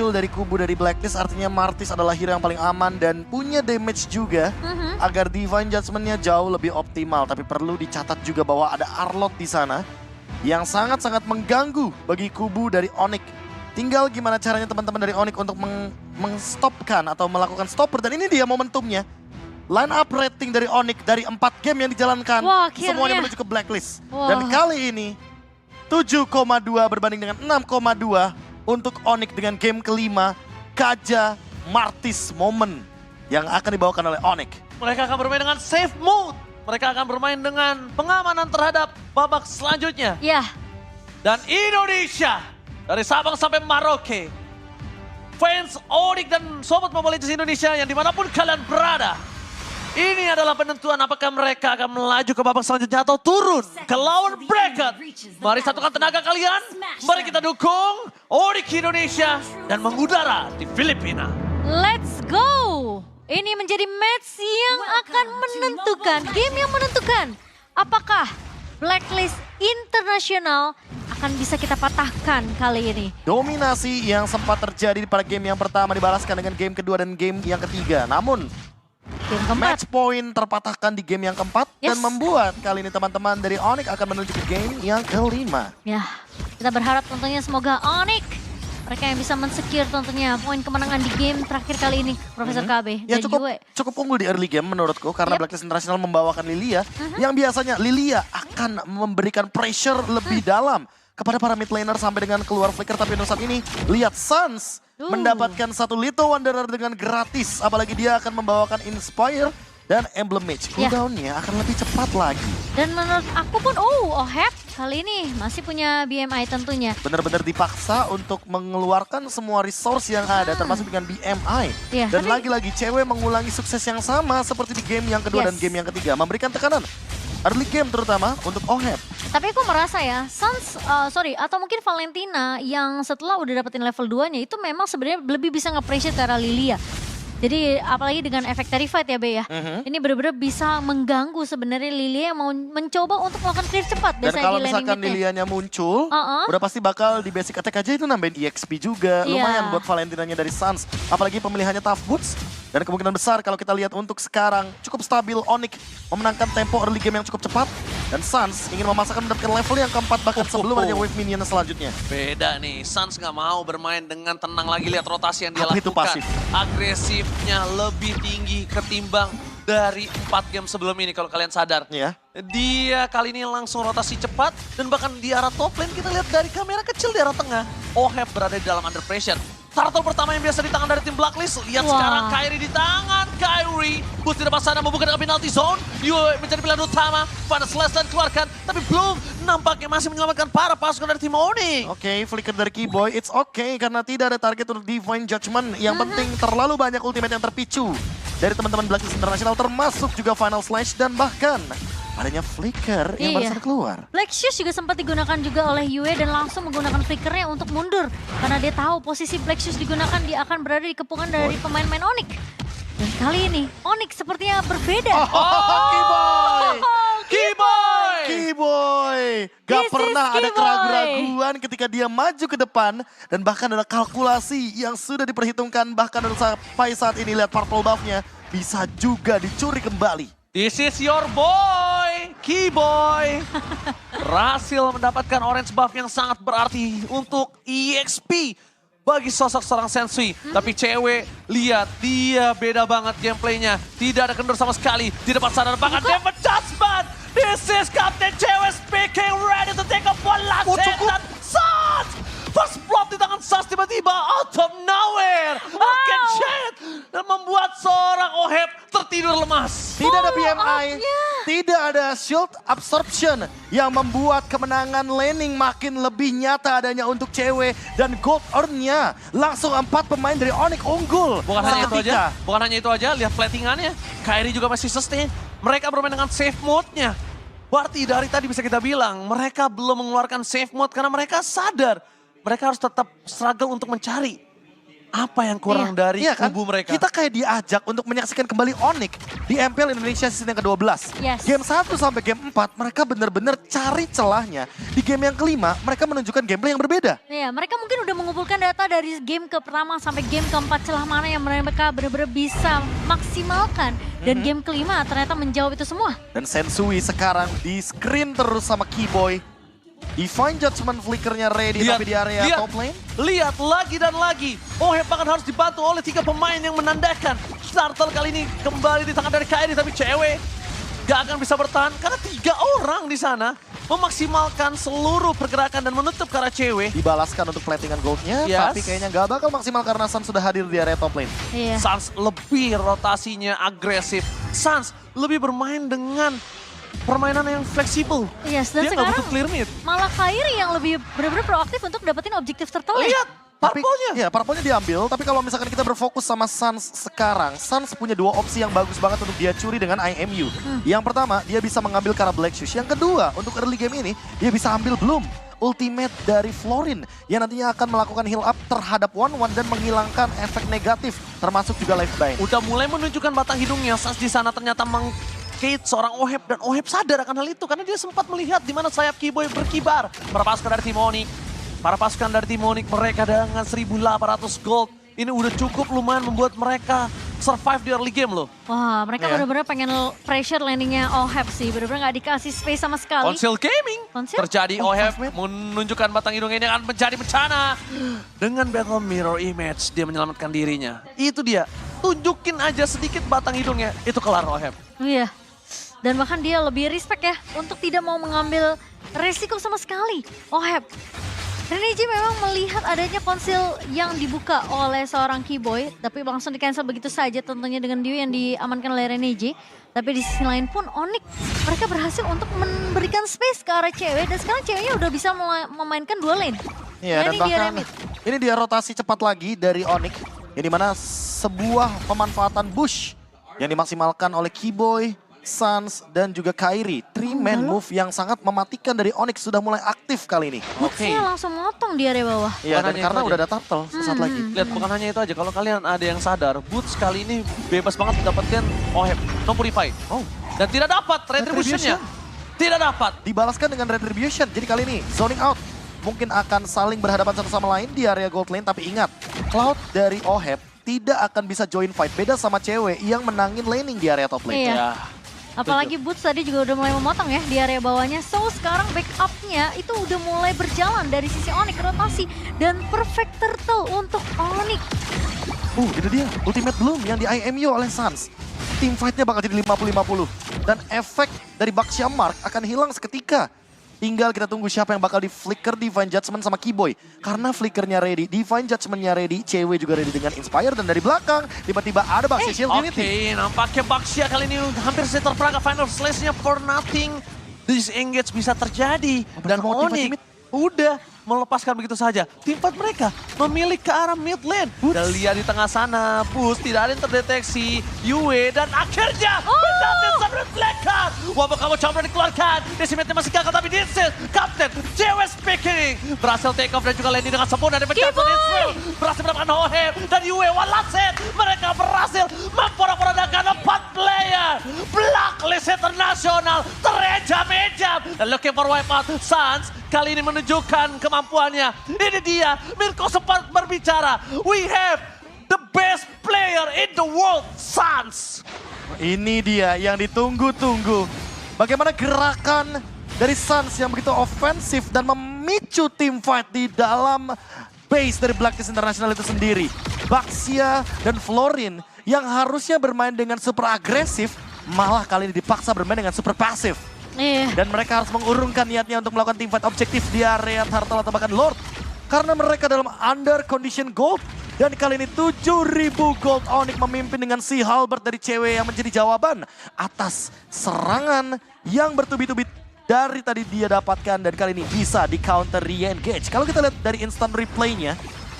unggul dari kubu dari Blacklist, artinya Martis adalah hero yang paling aman dan punya damage juga agar Divine Judgment-nya jauh lebih optimal. Tapi perlu dicatat juga bahwa ada Arlott di sana yang sangat-sangat mengganggu bagi kubu dari Onyx. Tinggal gimana caranya teman-teman dari Onyx untuk mengstopkan atau melakukan stopper, dan ini dia momentumnya. Line up rating dari Onyx dari 4 game yang dijalankan, Wah, semuanya menuju ke Blacklist. Wah. Dan kali ini 7,2 berbanding dengan 6,2 untuk Onyx dengan game kelima, Kaja Martis Moment yang akan dibawakan oleh Onyx. Mereka akan bermain dengan safe mode. Mereka akan bermain dengan pengamanan terhadap babak selanjutnya. Ya, Dan Indonesia, dari Sabang sampai Merauke, fans Onyx dan Sobat Mobile Legends Indonesia yang dimanapun kalian berada, ini adalah penentuan apakah mereka akan melaju ke babak selanjutnya atau turun ke lower bracket. Mari satukan tenaga kalian, mari kita dukung Onyx Indonesia dan mengudara di Filipina. let's go. Ini menjadi match yang akan menentukan, game yang menentukan. Apakah Blacklist Internasional akan bisa kita patahkan kali ini? Dominasi yang sempat terjadi pada game yang pertama dibalaskan dengan game kedua dan game yang ketiga. Namun Game keempat. match point terpatahkan di game yang keempat dan Yes. membuat kali ini teman-teman dari Onyx akan menuju ke game yang kelima. Ya, kita berharap tentunya semoga Onyx mereka yang bisa men-secure tentunya poin kemenangan di game terakhir kali ini, Profesor KB Ya dan Yue. cukup unggul di early game menurutku karena Yep. Blacklist International membawakan Lilia yang biasanya Lilia akan memberikan pressure lebih dalam kepada para mid laner sampai dengan keluar flicker, tapi untuk saat ini lihat Suns mendapatkan satu Little Wanderer dengan gratis, apalagi dia akan membawakan Inspire dan Emblem Mage. Ya. Cooldown-nya akan lebih cepat lagi. Dan menurut aku pun, Ohep kali ini masih punya BMI tentunya. Benar-benar dipaksa untuk mengeluarkan semua resource yang ada, termasuk dengan BMI. Iya, Dan tapi- lagi-lagi cewek mengulangi sukses yang sama seperti di game yang kedua dan Yes. game yang ketiga. Memberikan tekanan early game terutama untuk Ohep. Tapi aku merasa ya, atau mungkin Valentina yang setelah udah dapetin level 2-nya itu memang sebenarnya lebih bisa nge-pressure ke arah Lilia. Jadi apalagi dengan efek Terrified ya Be ya. Ini benar-benar bisa mengganggu sebenarnya Lilia yang mau mencoba untuk melakukan clear cepat Dan biasanya kalau di landing misalkan mid-nya. Lilianya muncul, udah pasti bakal di basic attack aja itu nambahin EXP juga. Iya. Lumayan buat Valentinanya dari Suns. Apalagi pemilihannya Tough Boots. Dan kemungkinan besar kalau kita lihat untuk sekarang cukup stabil Onyx memenangkan tempo early game yang cukup cepat. Dan Suns ingin memasakkan mendapatkan level yang keempat bahkan sebelum adanya wave minion selanjutnya. Beda nih, Suns nggak mau bermain dengan tenang lagi, lihat rotasi yang dia Apa itu lakukan. pasif? Agresifnya lebih tinggi ketimbang dari 4 game sebelum ini kalau kalian sadar. Ya. Dia kali ini langsung rotasi cepat dan bahkan di arah top lane kita lihat dari kamera kecil di arah tengah. Ohep berada di dalam under pressure. Turtle pertama yang biasa di tangan dari tim Blacklist. Lihat Wah. sekarang Kairi di tangan Kairi. Bus di depan sana membuka dengan penalty zone. Yue menjadi pilihan utama. Pada Celeste keluarkan. Tapi belum nampaknya masih menyelamatkan para pasukan dari tim Onyx. Oke, flicker dari Keyboy, it's okay karena tidak ada target untuk Divine Judgment. Yang penting terlalu banyak ultimate yang terpicu dari teman-teman Blacklist International, termasuk juga Final Slash dan bahkan adanya flicker yang baru Iya. saja keluar. Black Shoes juga sempat digunakan juga oleh Yue dan langsung menggunakan flickernya untuk mundur. Karena dia tahu posisi Black Shoes digunakan, dia akan berada di kepungan dari pemain-pemain Onyx. Dan kali ini Onyx sepertinya berbeda. Keyboy! Keyboy! Keyboy! Gak This is pernah ada Keyboy. keraguan-raguan ketika dia maju ke depan. Dan bahkan ada kalkulasi yang sudah diperhitungkan. Bahkan sampai saat ini lihat purple buff-nya bisa juga dicuri kembali. This is your boy, Keyboy. Berhasil mendapatkan orange buff yang sangat berarti untuk EXP bagi sosok seorang Sensui. Tapi cewek, lihat dia beda banget gameplaynya. Tidak ada kendor sama sekali. Di depan sana bahkan David Judgment. This is Captain Cewek speaking, ready to take up one last hit. Dan Suns! First blood di tangan Suns tiba-tiba out of nowhere. Akan shit. Dan membuat seorang Ohep tertidur lemas. Tidak ada BMI, maafnya. tidak ada shield absorption yang membuat kemenangan laning makin lebih nyata adanya untuk cewek. Dan gold earn-nya langsung 4 pemain dari Onyx unggul. Bukan hanya itu Seketika. aja, bukan hanya itu aja, lihat platingannya. Kairi juga masih sustain. Mereka bermain dengan safe mode-nya. Berarti dari tadi bisa kita bilang, mereka belum mengeluarkan safe mode karena mereka sadar mereka harus tetap struggle untuk mencari apa yang kurang dari Iya kan? kubu mereka. Kita kayak diajak untuk menyaksikan kembali Onyx di MPL Indonesia season yang ke-12. Yes. Game 1 sampai game 4 mereka benar-benar cari celahnya. Di game yang kelima mereka menunjukkan gameplay yang berbeda. Iya, mereka mungkin udah mengumpulkan data dari game ke pertama sampai game keempat, celah mana yang mereka benar-benar bisa maksimalkan. Dan game kelima ternyata menjawab itu semua. Dan Sensui sekarang di screen terus sama Keyboy. Divine Judgment flickernya ready tapi di area top lane. Lihat lagi dan lagi. Oheb bahkan harus dibantu oleh 3 pemain yang menandakan. Startle kali ini kembali di tangan dari KD, tapi cewek gak akan bisa bertahan karena 3 orang di sana memaksimalkan seluruh pergerakan dan menutup ke arah cewek. Dibalaskan untuk platingan goldnya, Yes. tapi kayaknya gak bakal maksimal karena Sun sudah hadir di area top lane. Iya. Suns lebih rotasinya agresif. Suns lebih bermain dengan permainan yang fleksibel. Yes, dan Dia nggak sekarang butuh clear mid. malah Kairi yang lebih benar-benar proaktif untuk dapetin objektif tertelit. Lihat, Tapi, purple-nya. ya, purple-nya diambil, tapi kalau misalkan kita berfokus sama Suns sekarang, Suns punya 2 opsi yang bagus banget untuk dia curi dengan IMU. Yang pertama, dia bisa mengambil ke arah Black Shoes. Yang kedua, untuk early game ini, dia bisa ambil Bloom. Ultimate dari Florin yang nantinya akan melakukan heal up terhadap 1-1 dan menghilangkan efek negatif, termasuk juga life bind. Udah mulai menunjukkan batang hidungnya. Suns di sana ternyata Kate seorang Oheb dan Oheb sadar akan hal itu karena dia sempat melihat di mana sayap Keyboy berkibar. Para pasukan dari Timonik, mereka dengan 1.800 gold. Ini udah cukup lumayan membuat mereka survive di early game loh. Wah, mereka Iya. benar-benar pengen pressure landingnya Oheb sih. Benar-benar nggak dikasih space sama sekali. Konsil Gaming Konsil? terjadi. Oh, Oheb 5 mid. menunjukkan batang hidung ini akan menjadi bencana. Dengan Battle Mirror Image dia menyelamatkan dirinya. Itu dia, tunjukin aja sedikit batang hidungnya, itu kelar Oheb. Iya. Dan bahkan dia lebih respect ya untuk tidak mau mengambil resiko sama sekali. Oheb. Renegi memang melihat adanya konsil yang dibuka oleh seorang Keyboy, tapi langsung di-cancel begitu saja tentunya dengan Dew yang diamankan oleh Renegi. Tapi di sisi lain pun Onyx mereka berhasil untuk memberikan space ke arah cewek dan sekarang ceweknya udah bisa memainkan 2 lane. Iya, dan Ini dia bahkan remit. ini dia rotasi cepat lagi dari Onyx. Yang dimana sebuah pemanfaatan bush yang dimaksimalkan oleh Keyboy, Suns, dan juga Kairi. 3-man move yang sangat mematikan dari Onyx sudah mulai aktif kali ini. Bootsnya langsung motong di area bawah. Iya, dan hanya karena itu udah aja. ada turtle sesaat lagi. Lihat, bukan hanya itu aja, kalau kalian ada yang sadar, Boots kali ini bebas banget mendapatkan Oheb, no purify. Oh, Dan tidak dapat retribution-nya. Tidak dapat. dibalaskan dengan retribution. Jadi kali ini zoning out. Mungkin akan saling berhadapan satu sama lain di area gold lane. Tapi ingat, Cloud dari Oheb tidak akan bisa join fight. Beda sama cewek yang menangin laning di area top lane. Iya. Ya. Apalagi Boots tadi juga udah mulai memotong ya di area bawahnya. So sekarang backupnya itu udah mulai berjalan dari sisi Onyx rotasi. Dan perfect turtle untuk Onyx. Itu dia ultimate bloom yang di IMU oleh Suns. Team fight-nya bakal jadi 50-50. Dan efek dari Baxia Mark akan hilang seketika. Tinggal kita tunggu siapa yang bakal di flicker Divine Judgment sama Keyboy. Karena flickernya ready, Divine Judgment-nya ready, cewek juga ready dengan Inspire. Dan dari belakang tiba-tiba ada Baxia Shield Oke, Unity. nampaknya Baxia kali ini hampir saja terperangkap. Final Slash-nya for nothing. Disengage bisa terjadi. Dan mau teamfight Onyx mid? udah melepaskan begitu saja. Tim fight mereka memilih ke arah mid lane. Dan lihat di tengah sana, Boost tidak ada yang terdeteksi. Yue dan akhirnya berhasil reflekan. Wabah kamu coba dikeluarkan. Decimate'nya masih gagal tapi this is Captain JW speaking. Berhasil take off dan juga landing dengan sempurna dari pencapaian Israel. Berhasil mendapatkan Oheb dan Yue one last hit. Mereka berhasil memporak-porandakan 4 player. Blacklist internasional terejam-ejam. Dan looking for wipeout. Suns kali ini menunjukkan kemampuannya. Ini dia, Mirko sempat berbicara. We have the best player in the world, Suns. Ini dia yang ditunggu-tunggu. Bagaimana gerakan dari Suns yang begitu ofensif dan memicu tim fight di dalam base dari Blacklist International itu sendiri. Baxia dan Florin yang harusnya bermain dengan super agresif, malah kali ini dipaksa bermain dengan super pasif. Iya. Dan mereka harus mengurungkan niatnya untuk melakukan team fight objektif di area Turtle atau bahkan Lord. Karena mereka dalam under condition gold. Dan kali ini 7.000 gold. Onyx memimpin dengan si Halbert dari cewek yang menjadi jawaban atas serangan yang bertubi-tubi dari tadi dia dapatkan. Dan kali ini bisa di counter re-engage. Kalau kita lihat dari instant replaynya,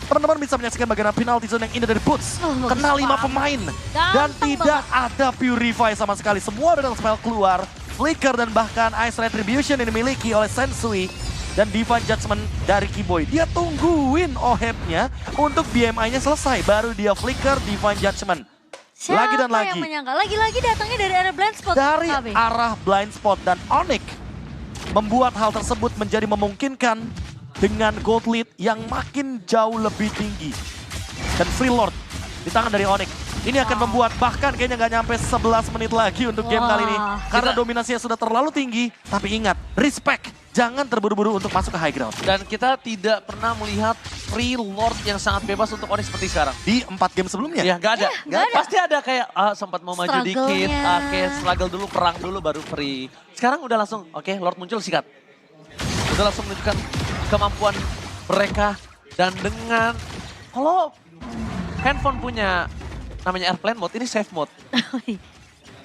teman-teman bisa menyaksikan bagaimana penalty zone yang indah dari Boots. Kena 5 pemain. Dan tidak ada Purify sama sekali. Semua dari spell keluar. Flicker dan bahkan Ice Retribution yang dimiliki oleh Sensui dan Divine Judgment dari Keyboy. Dia tungguin OHEP-nya untuk BMI-nya selesai. Baru dia flicker Divine Judgment. Siapa Lagi dan lagi. yang menyangka? Lagi-lagi datangnya dari arah blind spot. Dari KB. arah blind spot. Dan Onyx membuat hal tersebut menjadi memungkinkan dengan gold lead yang makin jauh lebih tinggi. Dan Free Lord di tangan dari Onyx. Ini akan membuat bahkan kayaknya nggak nyampe 11 menit lagi untuk game kali ini. Karena dominasinya sudah terlalu tinggi. Tapi ingat, respect. Jangan terburu-buru untuk masuk ke high ground. Dan kita tidak pernah melihat Free Lord yang sangat bebas untuk Onyx seperti sekarang. Di 4 game sebelumnya. Ya nggak ada. nggak ada. Pasti ada kayak sempat mau maju dikit, oke struggle dulu, perang dulu baru free. Sekarang udah langsung, oke Lord muncul sikat. Udah langsung menunjukkan kemampuan mereka. Dan dengan, kalau handphone punya namanya airplane mode, ini safe mode.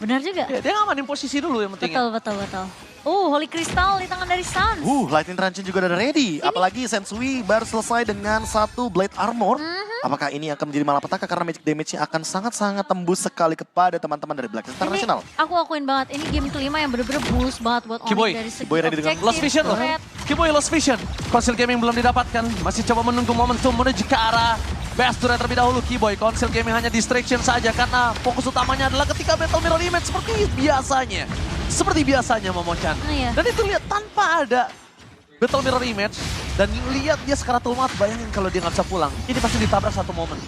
Benar juga. Ya, dia ngamanin posisi dulu yang pentingnya. Betul. Holy Crystal di tangan dari Suns. Lightning Truncheon juga udah ready. Apalagi Sensui baru selesai dengan 1 Blade Armor. Apakah ini akan menjadi malapetaka karena magic damage-nya akan sangat-sangat tembus sekali kepada teman-teman dari Black International. Aku akuin banget, ini game kelima yang bener-bener boost banget buat Keyboy. Onyx dari segi Keyboy ready dengan objektif, Lost Vision loh. red. Keyboy Lost Vision. Konsil Gaming belum didapatkan. Masih coba menunggu momentum menuju ke arah Best Turret terlebih dahulu. Keyboy, Konsil Gaming hanya distraction saja karena fokus utamanya adalah ketika Battle Mirror Image seperti biasanya. Seperti biasanya Momochan. Iya. Dan itu lihat tanpa ada Battle Mirror Image. Dan lihat dia sekarang mat, bayangin kalau dia nggak bisa pulang. Ini pasti ditabrak satu momen.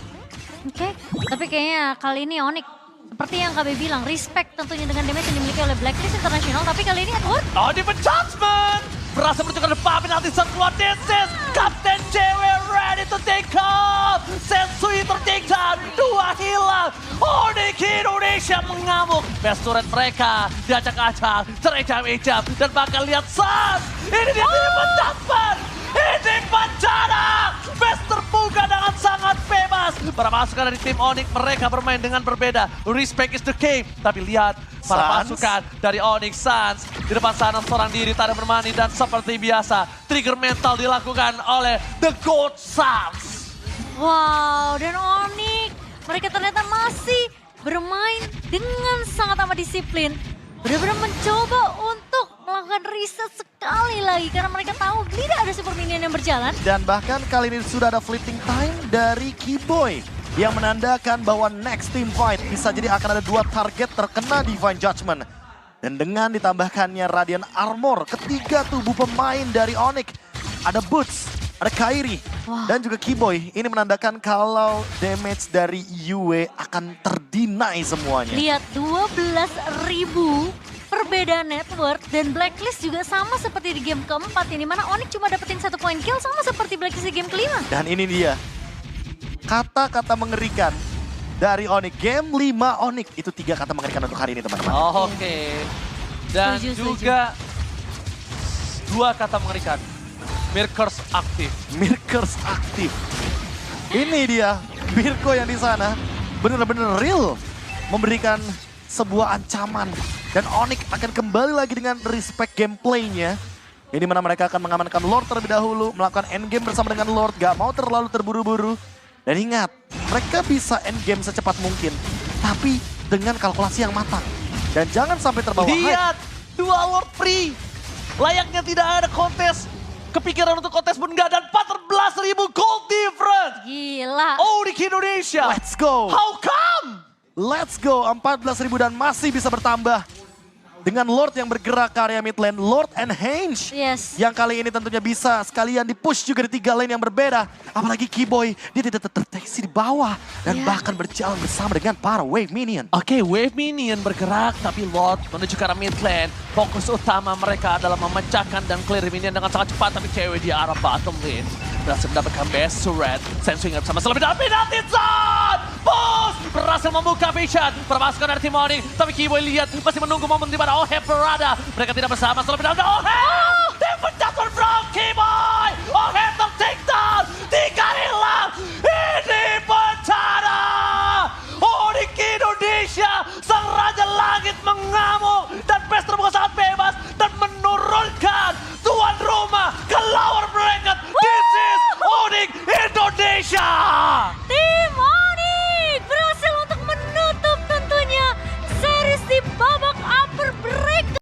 Oke, tapi kayaknya kali ini Onyx seperti yang KB bilang, respect tentunya dengan damage yang dimiliki oleh Blacklist International, tapi kali ini Edward. Oh, Divine Judgment! Berhasil menunjukkan depan penalti setelah this is Captain JW ready to take off. Sensui tertake down, 2 hilang. Onyx Indonesia mengamuk. Best turret mereka diacak-acak, terejam-ejam. Dan bakal lihat Suns. Ini dia Divine Judgment. Ini bencana. Best terbuka dengan sangat bebas. Para pasukan dari tim Onyx mereka bermain dengan berbeda. Respect is the game. Tapi lihat para Suns. pasukan dari Onyx Suns di depan sana seorang diri tak ada bermani dan seperti biasa trigger mental dilakukan oleh The Goat Suns. Wow, dan Onyx mereka ternyata masih bermain dengan sangat amat disiplin. Benar-benar mencoba untuk melakukan riset sekali lagi karena mereka tahu tidak ada super minion yang berjalan. Dan bahkan kali ini sudah ada fleeting time dari Keyboy yang menandakan bahwa next team fight bisa jadi akan ada 2 target terkena Divine Judgment. Dan dengan ditambahkannya Radiant Armor, ketiga tubuh pemain dari Onyx, ada Boots, ada Kairi, dan juga Keyboy. Ini menandakan kalau damage dari Yue akan terdinai semuanya. Lihat 12.000 perbedaan network dan Blacklist juga sama seperti di game keempat ini, mana Onyx cuma dapetin 1 point kill sama seperti Blacklist di game kelima. Dan ini dia, kata-kata mengerikan dari Onyx. Game 5 Onyx, itu 3 kata mengerikan untuk hari ini teman-teman. Oke. Dan Setuju. juga 2 kata mengerikan. Mirkers aktif. Mirkers aktif. Ini dia, Mirko yang di sana benar-benar real memberikan sebuah ancaman. Dan Onyx akan kembali lagi dengan respect gameplaynya. Ini mana mereka akan mengamankan Lord terlebih dahulu, melakukan endgame bersama dengan Lord, gak mau terlalu terburu-buru. Dan ingat, mereka bisa endgame secepat mungkin, tapi dengan kalkulasi yang matang. Dan jangan sampai terbawa hype. Lihat, 2 Lord free. Layaknya tidak ada kontes. Kepikiran untuk kontes pun enggak, dan 14.000 gold difference. Gila. Onyx Indonesia. Let's go. How come? Let's go, 14.000 dan masih bisa bertambah. Dengan Lord yang bergerak ke area mid lane, Lord and Henge. Yes. Yang kali ini tentunya bisa sekalian di-push juga di 3 lane yang berbeda. Apalagi Keyboy, dia tidak terdeteksi di bawah. Dan bahkan berjalan bersama dengan para wave minion. Oke, wave minion bergerak, tapi Lord menuju ke arah mid lane. Fokus utama mereka adalah memecahkan dan clear minion dengan sangat cepat, tapi cewek di arah bottom lane berhasil mendapatkan best turret. Sensui ingat bersama selebih dalam penalti zone. Push! Berhasil membuka vision. Permasukkan dari tim Onyx, tapi Keyboy lihat masih menunggu momen di mana OHEP berada. Mereka tidak bersama selebih dalam OHEP! Divine Judgment from Keyboy! OHEP ter-take down! 3 hilang! Ini bencana! Onyx Indonesia, sang Raja Langit mengamuk!